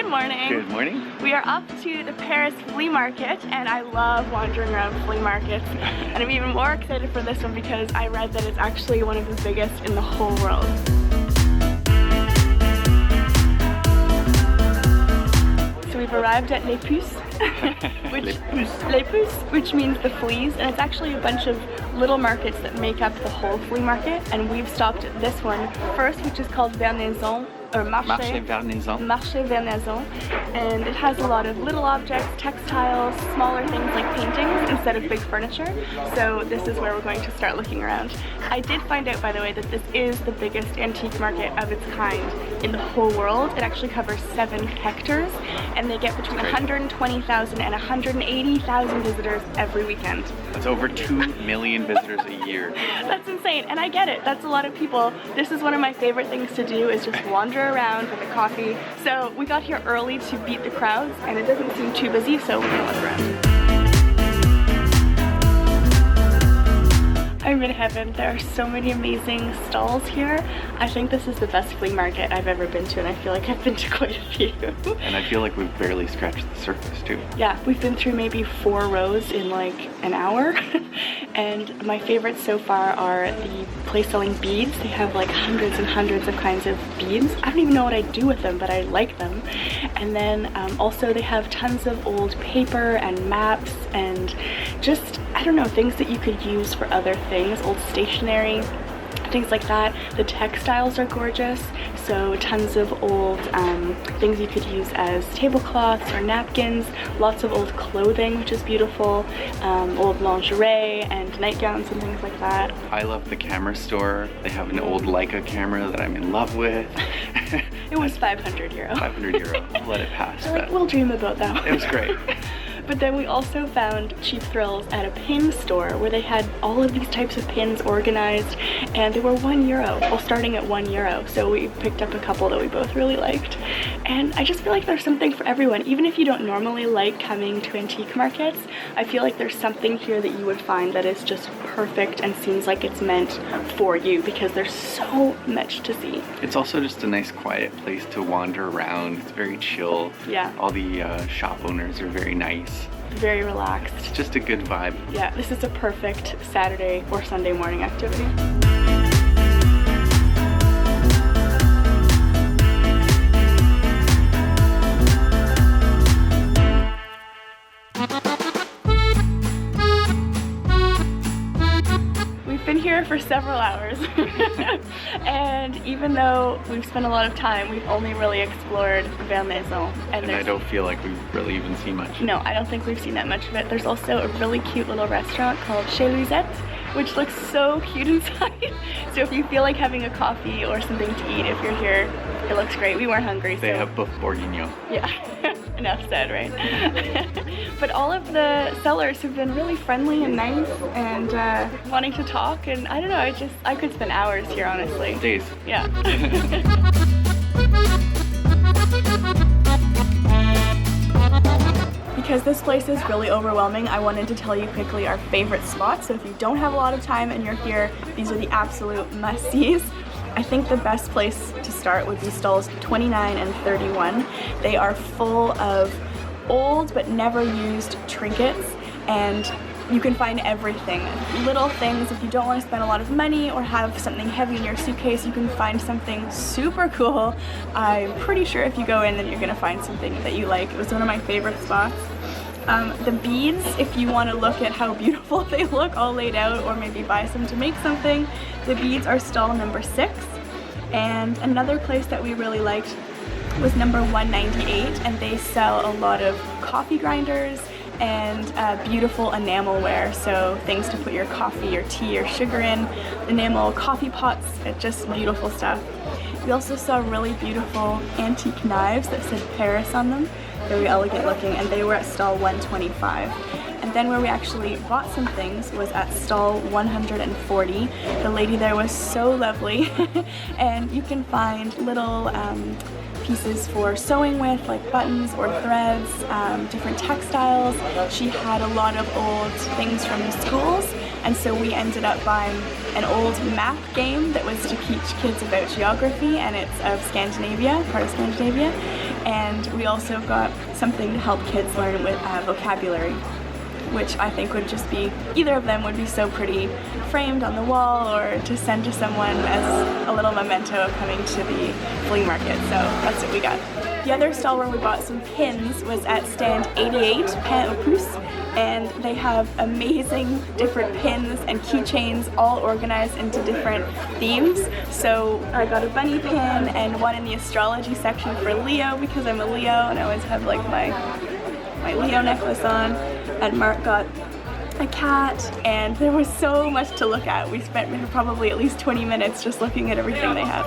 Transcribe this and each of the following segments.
Good morning. Good morning. We are off to the Paris Flea Market, and I love wandering around flea markets. And I'm even more excited for this one because I read that it's actually one of the biggest in the whole world. So we've arrived at Les Puces, which means the fleas, and it's actually a bunch of little markets that make up the whole flea market. And we've stopped at this one first, which is called Vernaison, or Marché Vernaison, and it has a lot of little objects, textiles, smaller things like paintings instead of big furniture. So this is where we're going to start looking around. I did find out, by the way, that this is the biggest antique market of its kind in the whole world. It actually covers 7 hectares, and they get between 120,000 and 180,000 visitors every weekend. That's over 2 million visitors a year. That's insane, and I get it. That's a lot of people. This is one of my favorite things to do, is just wander around with a coffee. So we got here early to beat the crowds, and it doesn't seem too busy, so we're gonna look around. I'm in heaven. There are so many amazing stalls here. I think this is the best flea market I've ever been to, and I feel like I've been to quite a few. And I feel like we've barely scratched the surface too. Yeah, we've been through maybe 4 rows in like an hour. And my favorites so far are the place selling beads. They have like hundreds and hundreds of kinds of beads. I don't even know what I'd do with them, but I like them. And then also they have tons of old paper and maps and just, I don't know, things that you could use for other things, old stationery, things like that. The textiles are gorgeous, so tons of old things you could use as tablecloths or napkins, lots of old clothing, which is beautiful, old lingerie and nightgowns and things like that. I love the camera store. They have an old Leica camera that I'm in love with. It was €500. 500 euro. I'll let it pass. Like, we'll dream about that one. It was great. But then we also found cheap thrills at a pin store where they had all of these types of pins organized, and they were €1, well, starting at €1. So we picked up a couple that we both really liked. And I just feel like there's something for everyone. Even if you don't normally like coming to antique markets, I feel like there's something here that you would find that is just perfect and seems like it's meant for you, because there's so much to see. It's also just a nice quiet place to wander around. It's very chill. Yeah. All the shop owners are very nice. Very relaxed. It's just a good vibe. Yeah, this is a perfect Saturday or Sunday morning activity. We've been here for several hours. And even though we've spent a lot of time, we've only really explored Vernaison. And I don't feel like we've really even seen much. No, I don't think we've seen that much of it. There's also a really cute little restaurant called Chez Lisette, which looks so cute inside. So if you feel like having a coffee or something to eat, if you're here, it looks great. We weren't hungry, They have boeuf bourguignon. Yeah, enough said, right? But all of the sellers have been really friendly and nice and wanting to talk, and I don't know, I could spend hours here, honestly. Days. Yeah. Because this place is really overwhelming, I wanted to tell you quickly our favorite spots. So if you don't have a lot of time and you're here, these are the absolute must-sees. I think the best place to start would be stalls 29 and 31. They are full of old but never used trinkets, and you can find everything. Little things, if you don't want to spend a lot of money or have something heavy in your suitcase, you can find something super cool. I'm pretty sure if you go in, then you're gonna find something that you like. It was one of my favorite spots. The beads, if you want to look at how beautiful they look all laid out, or maybe buy some to make something, the beads are stall number 6. And another place that we really liked was number 198, and they sell a lot of coffee grinders and beautiful enamelware, so things to put your coffee or tea or sugar in, enamel coffee pots, just beautiful stuff. We also saw really beautiful antique knives that said Paris on them, very elegant looking, and they were at stall 125. And then where we actually bought some things was at stall 140. The lady there was so lovely, and you can find little pieces for sewing with, like buttons or threads, different textiles. She had a lot of old things from the schools, and so we ended up buying an old map game that was to teach kids about geography, and it's of Scandinavia, part of Scandinavia, and we also got something to help kids learn with vocabulary, which I think would just be, either of them would be so pretty framed on the wall or to send to someone as a little memento of coming to the flea market. So that's what we got. The other stall where we bought some pins was at stand 88, Pain aux Puces, and they have amazing different pins and keychains all organized into different themes. So I got a bunny pin and one in the astrology section for Leo because I'm a Leo and I always have like my Leo necklace on. And Mark got a cat, and there was so much to look at. We spent probably at least 20 minutes just looking at everything they had.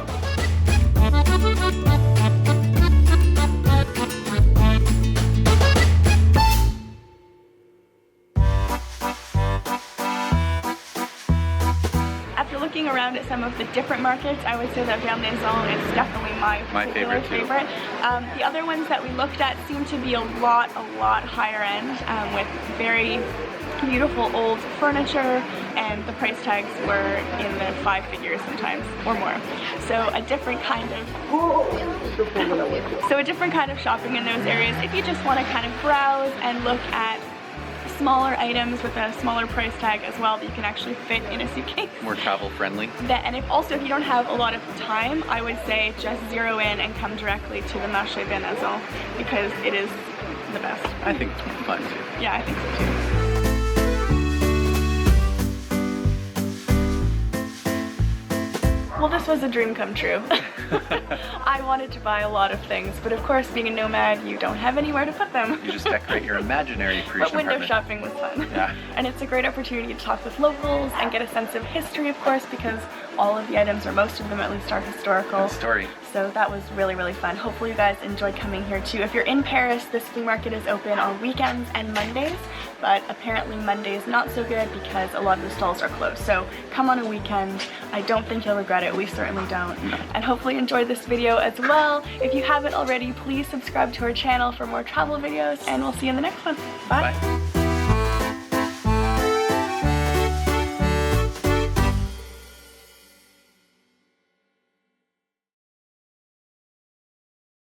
After looking around at some of the different markets, I would say that Vernaison is definitely my particular favorite. The other ones that we looked at seemed to be a lot higher end, with very beautiful old furniture, and the price tags were in the 5 figures sometimes or more. So a different kind of shopping in those areas if you just want to kind of browse and look at smaller items with a smaller price tag as well that you can actually fit in a suitcase. More travel friendly. And if you don't have a lot of time, I would say just zero in and come directly to the Marché Vernaison because it is the best. I think it's fun too. Yeah, I think so too. Well, this was a dream come true. I wanted to buy a lot of things, but of course, being a nomad, you don't have anywhere to put them. You just decorate your imaginary Parisian But window apartment. shopping was fun. Yeah. And it's a great opportunity to talk with locals and get a sense of history, of course, because all of the items, or most of them at least, are historical. Good story. So that was really fun. Hopefully you guys enjoyed coming here too. If you're in Paris, this flea market is open on weekends and Mondays, but apparently Monday is not so good because a lot of the stalls are closed. So come on a weekend. I don't think you'll regret it. We certainly don't. No. And hopefully you enjoyed this video as well. If you haven't already, please subscribe to our channel for more travel videos, and we'll see you in the next one. Bye. Bye.